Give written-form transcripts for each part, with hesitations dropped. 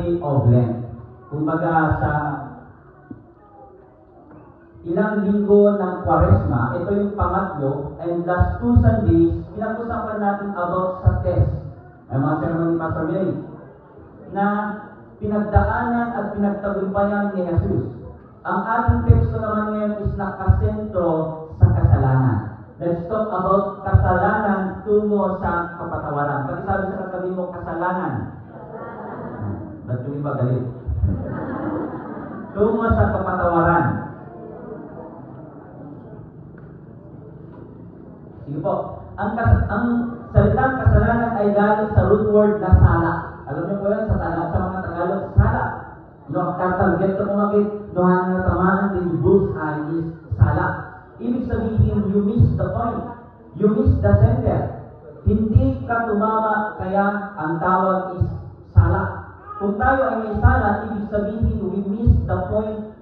Sunday of Lent. Kumbaga sa ilang linggo ng Kwaresma, ito yung pangatlo, and last 2 Sundays, pinag-usapan natin about sa test. May mga sermon ni Pastor Mary, na pinagdaanan at pinagtagumpayan ni Jesus. Ang ating teksto naman ngayon is nakasentro sa kasalanan. Let's talk about kasalanan tungo sa kapatawaran. Pag sabi sa katabi mo, kasalanan. Ba't yung iba galit? Tungo sa kapatawaran. Sige po. Ang salitang kasalanan ay galing sa root word na sala. Alam niyo po yan sa mga Tagalog, sala. No, target ko kumagit, no, na tamaan din bullseye is sala. Ibig sabihin, you miss the point. You miss the center. Hindi ka tumama, kaya ang tawag is sala. Kung tayo ay may sala, ibig sabihin, we miss the point,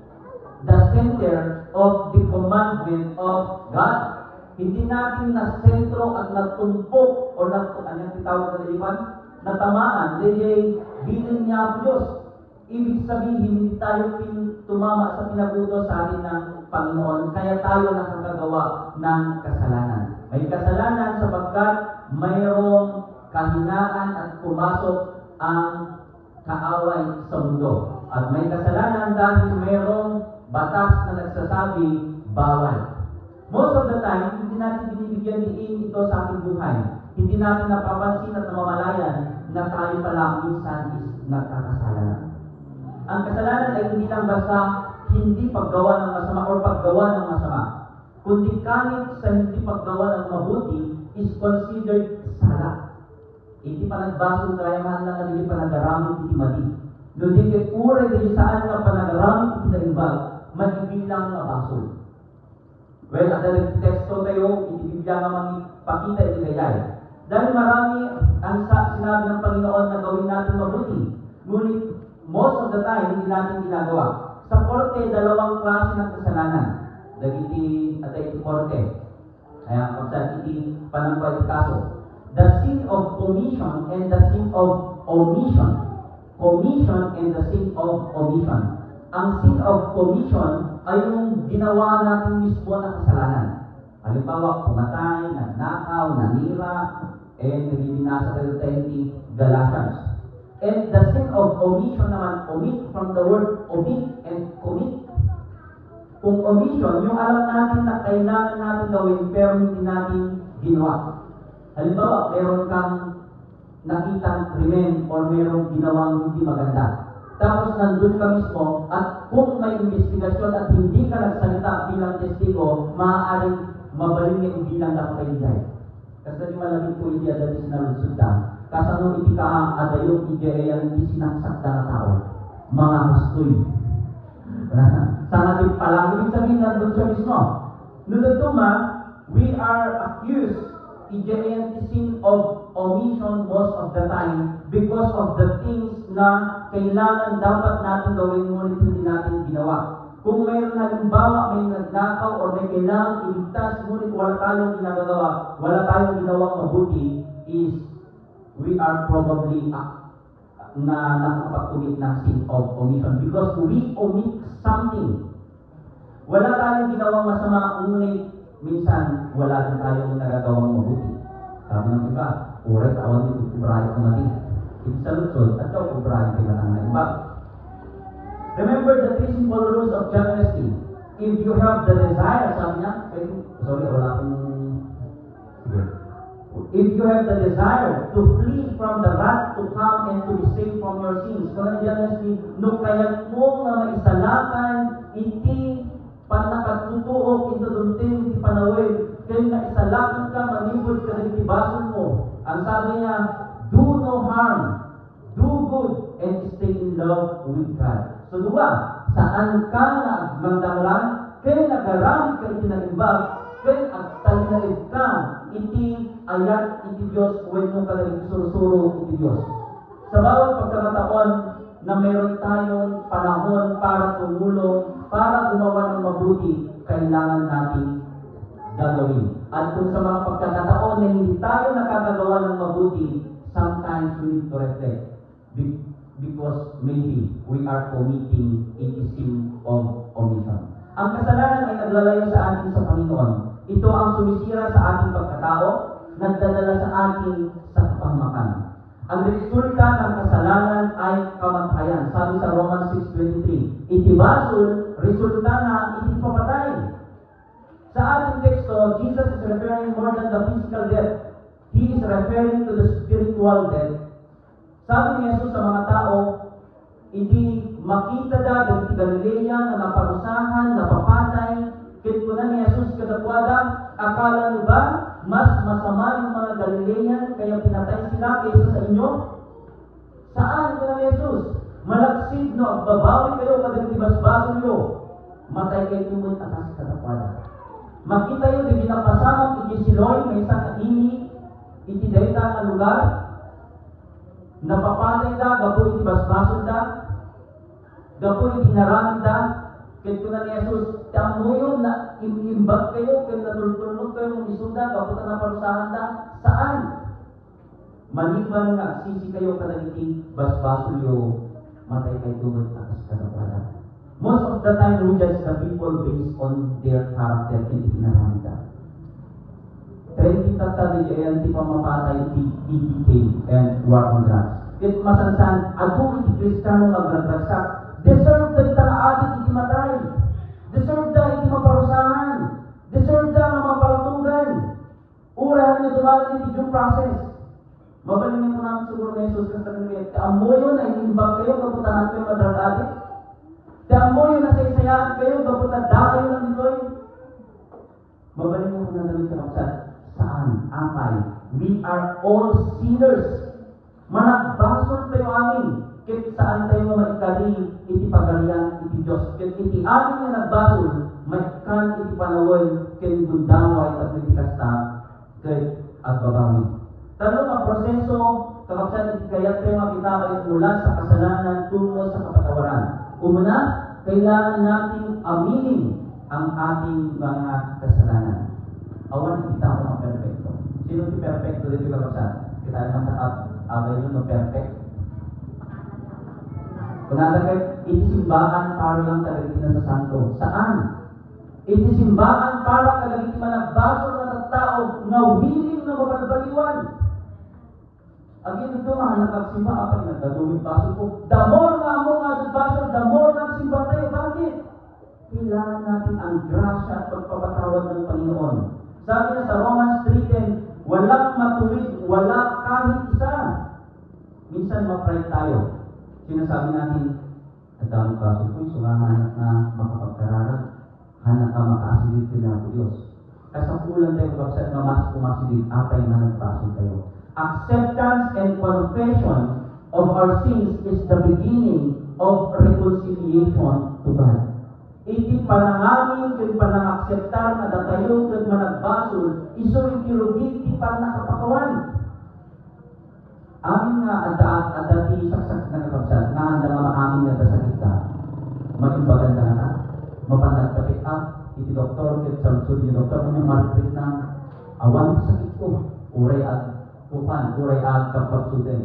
the center of the commandment of God. Hindi natin na sentro at natumpok o anong titawag na lipan? Natamaan, bilin niya ang Diyos. Ibig sabihin, hindi tayo tumama sa pinabuto sa atin ng Panginoon, kaya tayo nakakagawa ng kasalanan. May kasalanan sapagkat mayroong kahinaan at pumasok ang kaaway sa mundo. At may kasalanan dahil mayroong batas na nagsasabi, bawal. Most of the time, hindi natin binibigyan diin ito sa ating buhay. Hindi natin napapansin at namamalayan na tayo pala minsan is nagkakasalanan. Ang kasalanan ay hindi lang basta hindi paggawa ng masama o paggawa ng masama, kundi kahit sa hindi paggawa ng mabuti is considered sala. Hindi pa nagbasol kaya man lang hindi pa nagaramit iti madi. Kundi kay ure di saan nga pa nagaramit iti naimbag, magibilang nga basol. Well, at teksto tayo, itibigyan nga magpakita iti kayay. Dahil marami ang sinabi ng Panginoon na gawin natin mabuti. Ngunit most of the time, hindi natin ginagawa. Sa korte, dalawang klase ng kasalanan. Dagiti at iti korte. Kaya kung sa iti panangpal kaso. The sin of commission and the sin of omission. Commission and the sin of omission. Ang sin of commission ay yung ginawa natin mismo na kasalanan. Halimbawa, pumatay, nagnakaw, nanira, and nagibinasa tayo 20 Galatians. And the sin of omission naman, omit from the word omit and commit. Kung omission, yung alam natin na kailangan natin gawin pero hindi natin ginawa. Halimbawa, meron kang nakitang krimen or merong ginawang hindi maganda. Tapos nandun ka mismo at kung may investigasyon at hindi ka nagsalita bilang testigo, maaaring mabaling yung bilang nakapayday. Kasi di malaging po hindi adali sinalusod ka. Kasano iti ka adayong iti ang hindi sinaksak na tao. Mga hustoy. Sa natin palang, ibig sabihin nandun siya mismo. Nunutuma, we are accused iti sin of omission most of the time because of the things na kailangan dapat natin gawin ngunit hindi natin ginawa. Kung mayroon halimbawa, may nagnakaw o may kailangang iligtas ngunit wala tayong ginagawa, wala tayong ginawang mabuti, is we are probably na nakapag-commit ng sin of omission because we omit something. Wala tayong ginawang masama, ngunit minsan wala din tayong nagagawang mabuti. Sabi ng iba, uray tawag nito, ubrahe kumating. Ito sa lutsod, at ito ubrahe kailangan na iba. Remember the 3 simple rules of John Wesley. If you have the desire, sabi niya, wala akong, sige. If you have the desire to flee from the wrath to come and to be saved from your sins, kung ano John Wesley, nung kaya mo nga maisalakan, iti panakatutuok, ito dunting, iti panawin, kaya na isalakan ka, manibod ka rin ibason mo. Ang sabi niya, do no harm, do good, and stay in love with God. So, duwa, saan ka nagmandanglan, kaya nagaramit ka iti nag-imbag, kaya agtalinalig ka, iti ayat iti Diyos, when mo ka naging surusuro iti Diyos. Sa bawat pagkakataon na meron tayong panahon para tumulong, para gumawa ng mabuti, kailangan natin gagawin. At kung sa mga pagkakataon na hindi tayo nakakagawa ng mabuti, sometimes we need to reflect. because maybe we are committing a sin of omission. Ang kasalanan ay naglalayo sa atin sa Panginoon. Ito ang sumisira sa ating pagkatao, nagdadala sa atin sa kapahamakan. Ang resulta ng kasalanan ay kamatayan. Sabi sa Romans 6:23, itibasol, resulta na itipapatay. Sa ating teksto, Jesus is referring more than the physical death. He is referring to the spiritual death. Sabi ni Jesus sa mga tao, hindi makita da dagiti Galilea na naparusahan, napapatay, kit ko na ni Jesus kadakwada, akala niyo ba mas masama yung mga Galilean kaya pinatay sila kaysa sa inyo? Saan ko na ni Jesus? Malaksid no, babawi kayo kadagiti basbaso niyo. Matay kayo timon atas kadakwada. Makita yun, di ginapasamang iti siloy, may isang kaini, iti dayta nga lugar, napapatay da, gapo iti basbaso da, gapo iti naramid da, kaya ko na ni Jesus, tamo yun na imimbag kayo, kaya natulog kayo ng isunda, gapo na naparusahan da, saan? Maliban nga, sisi kayo kadagiti basbaso yo, matay kayo tumod atas kadakwada. Most of the time, we judge the people based on their character and inaramda. Kaya kita tayo yan, di pa mapatay, EDK and war on drugs. Kaya masansan, adu iti Kristiyano magdragsak, deserve da itang adik iti matay. Deserve da iti maparusahan. Deserve da nga mapalatugan. Urahan niya dumagan iti due process. Mabalingin mo namin siguro na Jesus kasi nagawin, kaamoy yun ay imbag kayo, kaputahan kayo madrag adik. Damo yung nasaysayaan kayo, kaputa da kayo ng ditoy. Mabalik mo na namin sa kapsat. Saan? Amay. We are all sinners. Managbasol tayo amin. Kit saan tayo maikari, iti pagarian, iti Diyos. Kit iti amin na nagbasol, maikan iti panaway, kit gundamay at iti kasta, kit agbabawi. Talong ang proseso, kakapsat iti kaya tayo makita mula sa kasalanan tungo sa kapatawaran. Una, kailangan nating aminin ang ating mga kasalanan. Awan, kita ko ng perfecto. Sino si perfecto dito kapatid? Kita naman sa abay yun ng perfect. Kung nalagay, itisimbahan para lang talagang na sa santo. Saan? Itisimbahan para talagang managbaso na tao na willing na mabalbaliwan. Agin ito mga nakagsimba, apa yung nagdaduming baso ko. The more nga mo nga baso, the more nga simba tayo. Bakit? Kailangan natin ang grasya at pagpapatawad ng Panginoon. Sabi na sa Romans 3:10, walang matuwid, wala kahit isa. Minsan ma-pride tayo. Sinasabi natin, ang daming baso ko, sumahanap na makapagkararag. Hanap ka makaasilid ka na po Diyos. Kasapulan tayo kapag na mas pumasilid, apay na nagbaso tayo. Acceptance and confession of our sins is the beginning of reconciliation to God. Iti panangamin ken panangakseptar na datayo ken managbasol iso itirugi iti panakapakawan. Amin nga adati saksak na kapsat nga anda nga maamin nga dasakit ka. Magimbagan ka na mapandag patik up iti doktor ket samsud ni doktor mo maripit na awan sakit ko uray at kupan, uray ag kapagsutin.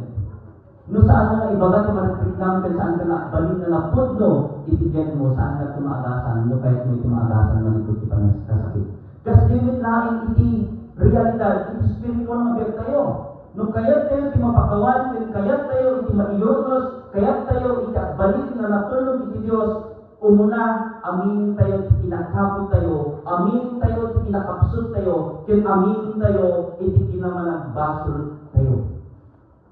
No saan nga ibagat yung maripit lang kung saan ka na balin na napudno, itigyan mo saan ka tumaagasan, no kahit mo tumaagasan, malikot di pa nasakit. Kasi dinit lang iti realidad, iti spiritual na biyag tayo. No kayat tayo iti mapakawan, kayat tayo iti maiyonos, kayat tayo iti balin na natulog iti Diyos, umuna, aminin tayo iti kinakapot tayo, aminin tayo iti kinakapsot tayo, kin aminin tayo iti kinamanagbasol tayo.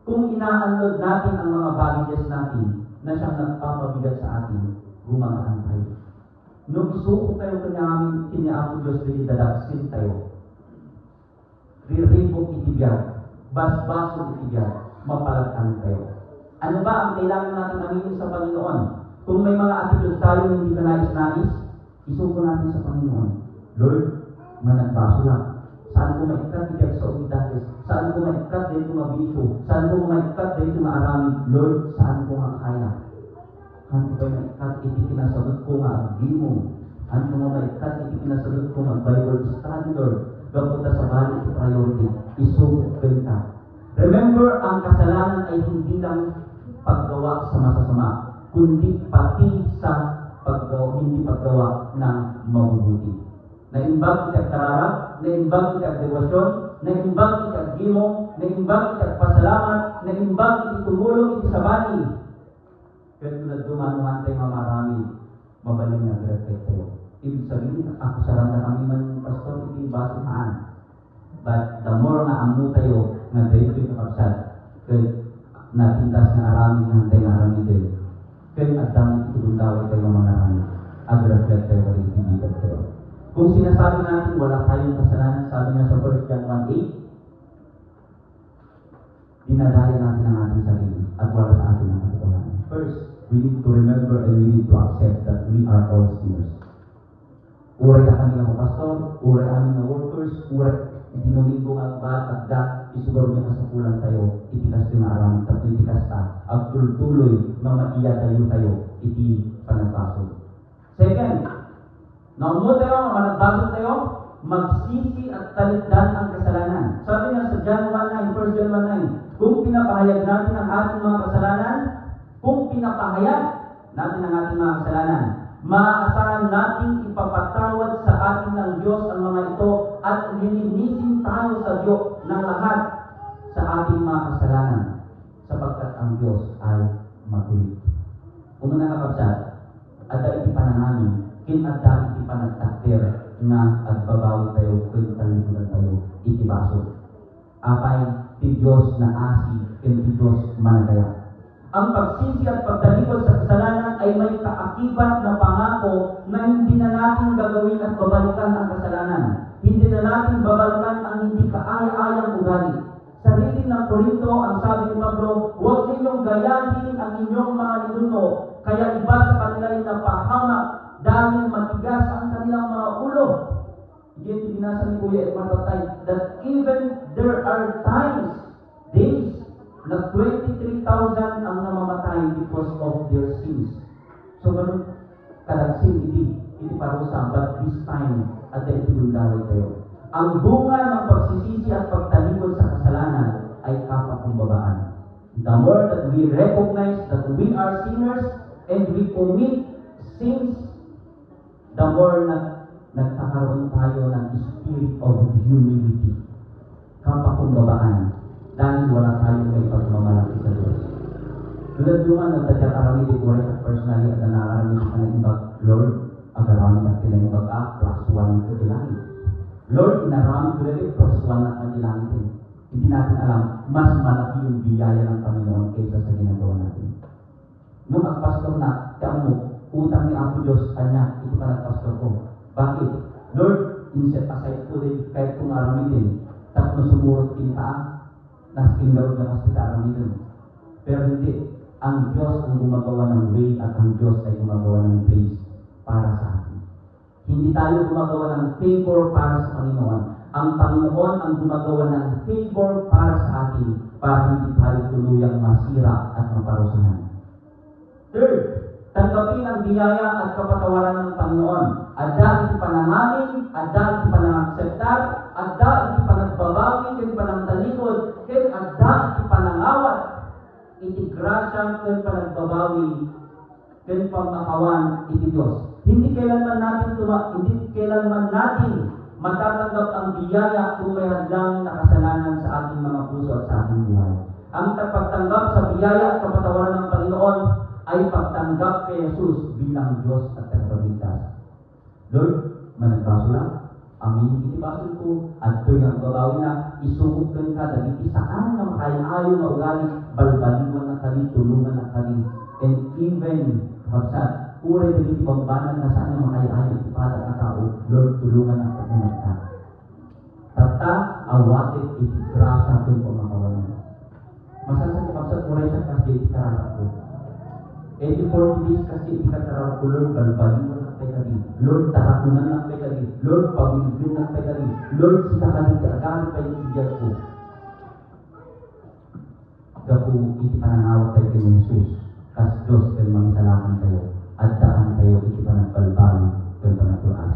Kung inaanod natin ang mga bagay natin na siyang nagpapabigat sa atin, gumagaan tayo. Nung isuko tayo kanyang kiniapo Diyos dili dadaksin tayo. Riribok itibiyag, basbaso itibiyag, mapalagkan tayo. Ano ba ang kailangan natin aminin sa Panginoon? Kung may mga attitude tayo hindi ka nais-nais, isuko natin sa Panginoon. Lord, managbaso lang. Saan ko maikat ibig sa umidakis? Saan ko maikat dito mabisyo? Saan ko maikat dito maaramid? Lord, saan ko nga kaya? Saan ko maikat iti kinasagot ko nga agimo? Saan ko maikat iti kinasagot ko nga Bible study, Lord? Gapunta sa bali iti priority. Isuko ka. Remember, ang kasalanan ay hindi lang paggawa sa masasama, kundi pati sa hindi paggawa ng mabubuti. Naimbag kita kararap, naimbag kita dewasyon, naimbag kita gimong, naimbag kita pasalamat, naimbag kita tumulong iti sa bani. Kaya tulad dumanuhan tayo marami, mabaling na perfect tayo. Ibig sabihin, ako sarang na kami man, pastor, iti basihan. But the more na amu tayo, nga dahil ito kapsat, kaya natintas nga arami nga tayo nga arami din. Kaya at dami itulundaway tayo mga arami. Ag-reflect tayo kaya itibigad tayo. Kung sinasabi natin wala tayong kasalanan, sabi nga sa 1 John 1:8, dinadaya natin ang ating sarili at wala sa atin ang katotohanan. First, we need to remember and we need to accept that we are all sinners. Uray na kami ng pastor, uray amin na workers, uray dinuminggo nga agda, isugaro niya kasapulan tayo, itikas din na aramid, tapos itikas ta, agtuloy, mamaiya tayo, iti panagbaso. Second, naumot tayo, managbasok tayo, magsisi at talitdan ang kasalanan. Sabi niya sa John 1:9, 1 John 1:9, kung pinapahayag natin ang ating mga kasalanan, maaasahan nating ipapatawad sa atin ng Diyos ang mga ito at lilinisin tayo sa Diyos ng lahat sa ating mga kasalanan sapagkat ang Diyos ay matuwid. Kung nakakapsat, ada iti pananami, ada iti panagtakder nga agbabawi tayo, kwentalimutan tayo, iti baso. Apay, ti Diyos na asi, ti Diyos managaya. Ang pagsisi at pagtalikod sa kasalanan ay may kaakibat na pangako na hindi na natin gagawin at babalikan ang kasalanan. Hindi na natin babalikan ang hindi kaaya-ayang ugali. Sa reading ng Korinto, ang sabi ni Pablo, huwag ninyong gayahin ang inyong mga ninuno, kaya iba sa kanila ay napahamak dahil matigas ang kanilang mga ulo. Yun, binasa ni Kuya Emarotay, that even there are times, days, na 23,000 ang namamatay because of their sins. So, ganun kalagsin, hindi parusa, but this time, at the itulundaway tayo. Ang bunga ng pagsisisi at pagtalikod sa kasalanan ay kapakumbabaan. The more that we recognize that we are sinners and we commit sins, the more na nagkakaroon tayo ng spirit of humility. Kapakumbabaan. Dahil wala tayong may pagmamalaki sa Diyos. Tulad duman, nagtadyat arami di kore sa personally at nanarami sa kanaimbag, Lord, agarami na kinaimbag plus 1 na kinilangit. Lord, inarami ko rin plus 1 na kinilangit din. Hindi natin alam, mas malaki yung biyaya ng Panginoon kaysa sa ginagawa natin. Nung agpastor na, kaya mo, utang ni Apo Diyos, kanya, ito pa nagpastor ko. Bakit? Lord, inset aside ko din, kahit kung arami din, tapos sumurot kintaan, naskindaw ng hospital nito. Pero hindi, ang Diyos ang gumagawa ng way at ang Diyos ay gumagawa ng grace para sa atin. Hindi tayo gumagawa ng favor para sa Panginoon. Ang Panginoon ang gumagawa ng favor para sa atin para hindi tayo tuluyang masira at maparusahan. Third, tanggapin ang biyaya at kapatawaran ng Panginoon. Ada iti panangamin, ada iti panangakseptar, ada iti panagbabawi, iti panangtalikod, ken ada iti panangawat, iti grasya, ken panagbabawi, ken pamakawan iti Diyos. Hindi kailanman natin matatanggap ang biyaya kung may hadlang na kasalanan sa ating mga puso at sa ating buhay. Ang pagtanggap sa biyaya at kapatawaran ng Panginoon ay pagtanggap kay Jesus bilang Diyos at tagapagligtas. Lord, managbaso lang. Amin, itibasol ko. At ito'y ang babawi na isugod ka dagiti saan na makayayo na ugali, balbaliwan na kali, tulungan na kali. And even, kapsat, uray dagiti bambanan na saan na makayayo itipadag na tao, Lord, tulungan na katunag ka. Tata, awatit iti grasya kong pamakawalan. Masasan ni kapsat, uray sa kasi ikararap ko. 40 days kasi ikatarap ko, Lord, balbaliwan na tayo kali. Lord, tarakunan na tayo kali. Lord, pamilbin na tayo kali. Lord, sila kali, agamit tayo ibigyan ko. Gapu, iti panangawat tayo kay Jesus. Kas Diyos, kaya mangisalakan tayo. At daan tayo, iti panagbalbali, kaya panagtuas.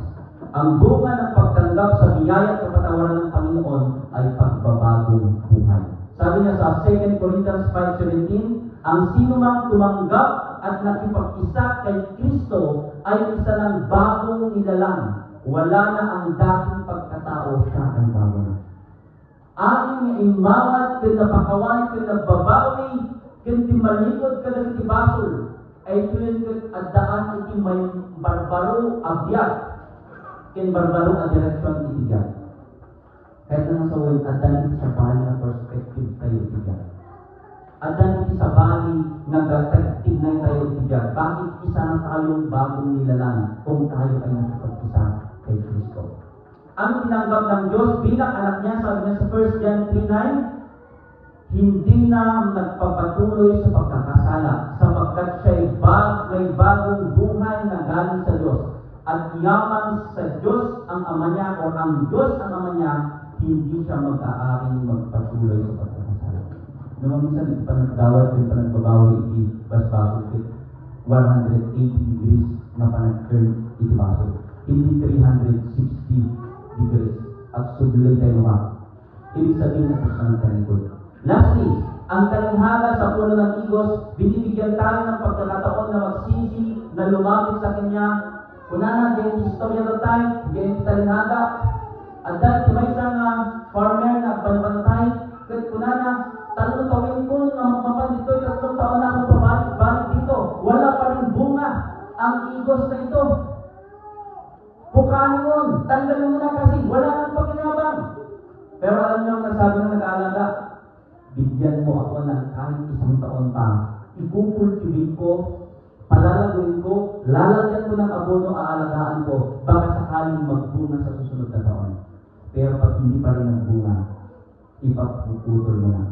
Ang bunga ng pagtanggap sa biyaya at kapatawaran ng Panginoon ay pagbabagong buhay. Sabi niya sa 2 Corinthians 5:17, Ang sinumang tumanggap at nakipag-isa kay Kristo ay isa ng bagong nilalang. Wala na ang dating pagkatao, siya ay bago na. Aking imawat ken napakawan ken nagbabawi ken timalikod ken tibasol ay tuyon ket addaan iti may barbaro abiyag ken barbaro a direksyon iti diyan. Kahit na sa way adan iti sa bali na perspective tayo iti diyan. Adan iti sa bali nagatignay tayo iti diyan. Bakit isa na tayong bagong nilalang kung tayo ay nakipag-isa kay Kristo? Ang tinanggap ng Diyos bilang anak niya, sabi niya sa 1 John 3:9, hindi na nagpapatuloy sa pagkakasala sapagkat siya'y may bagong buhay na galing sa Diyos. At yaman sa Diyos ang Ama niya o ang Diyos ang Ama niya, hindi siya mag-aaring magpatuloy sa pagkakasala. Naman minsan, ito pa nagdawat, ito pa nagbabawi, basbaso, 180 degrees na pa nag-turn iti baso. Hindi 360 degrees at sublay tayo ka. Ibig sabihin na sa ng kalikod. Lastly, ang talinghaga sa puno ng igos, binibigyan tayo ng pagkakataon na magsisi, na lumapit sa Kanya. Kunana, diyan istorya na tayo, diyan talinghaga. At dahil may isang farmer na banbantay, kahit kunana, tatlong tawin ko, mapan dito, 3 taon na akong pabalik-balik dito. Wala pa rin bunga ang igos na ito. Bukanin mo, tanggalin mo na kasi wala nang pakinabang. Pero alam niyo ang nasabi ng nag-aalaga, bigyan mo ako ng kahit 1 taon pa. Ikukultivate ko, palalaguin ko, lalagyan ko ng abono, aalagaan ko, baka sakaling magbunga sa susunod na taon. Pero pag hindi pa rin nagbunga, ipapuputol mo na.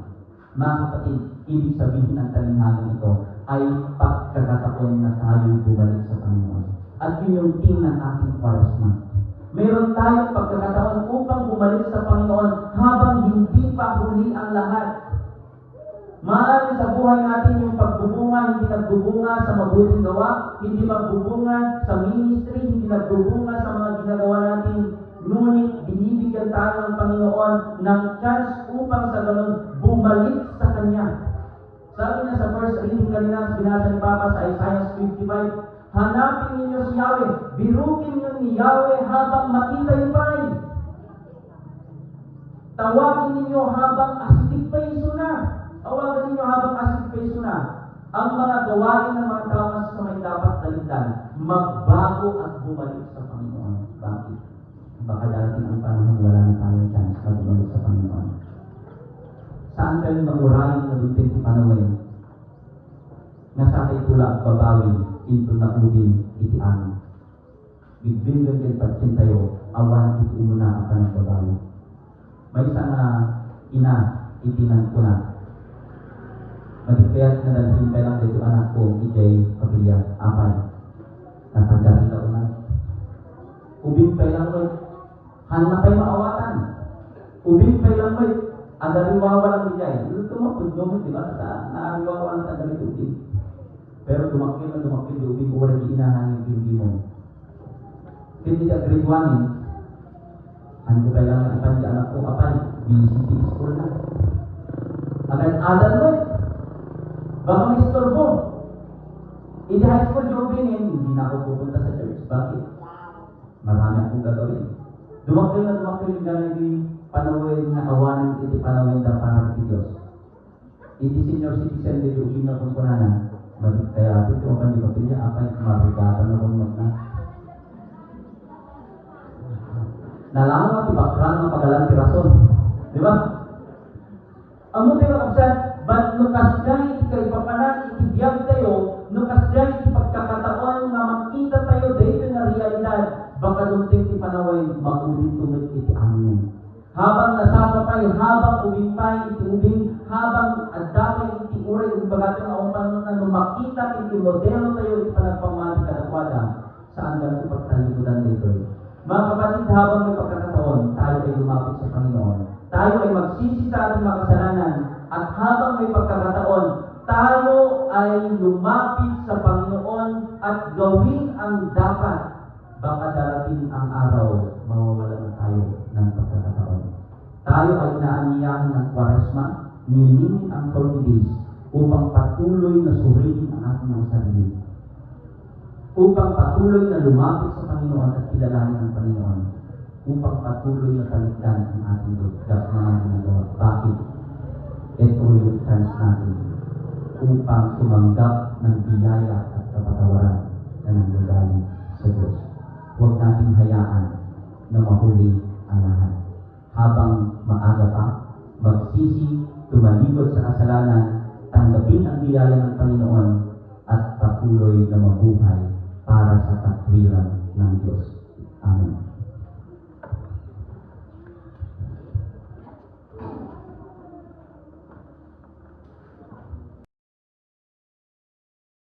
Mga kapatid, ibig sabihin ng talinghagang ito ay pagkakataon na tayo'y bumalik sa Panginoon. At yun yung team ng ating Kwaresma. Meron tayong pagkakataon upang bumalik sa Panginoon habang hindi pa huli ang lahat. Maaaring sa buhay natin yung pagbubunga, hindi nagbubunga sa mabuting gawa, hindi magbubunga sa ministry, hindi nagbubunga sa mga ginagawa natin. Ngunit binibigyan tayo ng Panginoon ng chance upang sa ganun bumalik sa Kanya. Sabi niya sa first reading kanina, binasa ni Papa sa Isaiah 55, hanapin ninyo si Yahweh, birukin ninyo ni Yahweh habang makita yung pay. Tawagin ninyo habang asitik pa yung suna. Tawagan ninyo habang asitik pa yung suna. Ang mga gawain ng mga tao sa may dapat taligdan, magbago at bumalik sa Panginoon. Bakit? Baka darating ang panahon wala na tayong chance na bumalik sa Panginoon. Saan kayo mag-urahin na duntin si Panawin? Nasa kay tula at babawi, ito na udin, iti amin. Bigbigan kayo patsin tayo, awan iti umuna ka ng babawi. May isang ina, itinan ko na. Magkayat na dalhin ka lang dito anak ko, ijay kapilya, apay. Natanda kita una. Ubing pa lang mo, hanap kayo maawatan. Ubing pa lang mo, agariwawa lang ijay. Ito mapagdumit, di ba? Naariwawa lang tagalit ubing. Pero dumakil na dumakil, ubing ko wala giinahan yung hindi mo. Hindi ka grade 1 eh. Ano ko kailangan ipan di anak ko, apay, BCT school na. Agad-agad mo eh. Baka may istorbo. In high school, jubingin, hindi na ako pupunta sa church. Bakit? Marami akong gagawin. Dumakil na dumakil yung galing yung panawin na awanin, iti panawin na para sa Diyos. Iti senior citizen, di yung na kung kunanan. Kaya atin, kung hindi ko niya, apay, marigatan na kung mag na. Nalaman mo, tibakran ng pagalan tirason. Di ba? Ang mo tayo kapsat, ba't nukas dyan, ikaipapanan, ikibiyag tayo, nukas dyan, ipagkakataon na makita tayo dito na realidad, baka dunting ipanaway, makulit tumit iti amin. Habang nasama tayo, habang ubing tayo, iti ubing, habang adapay iti uray, ubagatong awang panunod na makita, iti modelo tayo, iti panagpamali kadakwada, saan ka na ipagtalikudan dito eh. Mga kapatid, habang may pagkakataon, tayo ay lumapit sa Panginoon. Tayo ay magsisi sa ating mga kasalanan. At habang may pagkakataon, tayo ay lumapit sa Panginoon at gawin ang dapat. Baka darating ang araw, mawawalan tayo ng pagkakataon. Tayo ay naanyayahan ng Kwaresma, nilingin ang 40 days. upang patuloy na suriin ang ating mga sarili, upang patuloy na lumapit sa Panginoon at kilalanin ang Panginoon, upang patuloy na talikdan ang ating mga ginagawa. Bakit? Ito yung chance natin upang tumanggap ng biyaya at kapatawaran na nanggagaling sa Diyos. Huwag nating hayaan na mahuli ang lahat. Habang maaga pa, magsisi, tumalikod sa kasalanan, tanggapin ang biyaya ng Panginoon at patuloy na mabuhay para sa katwiran ng Diyos.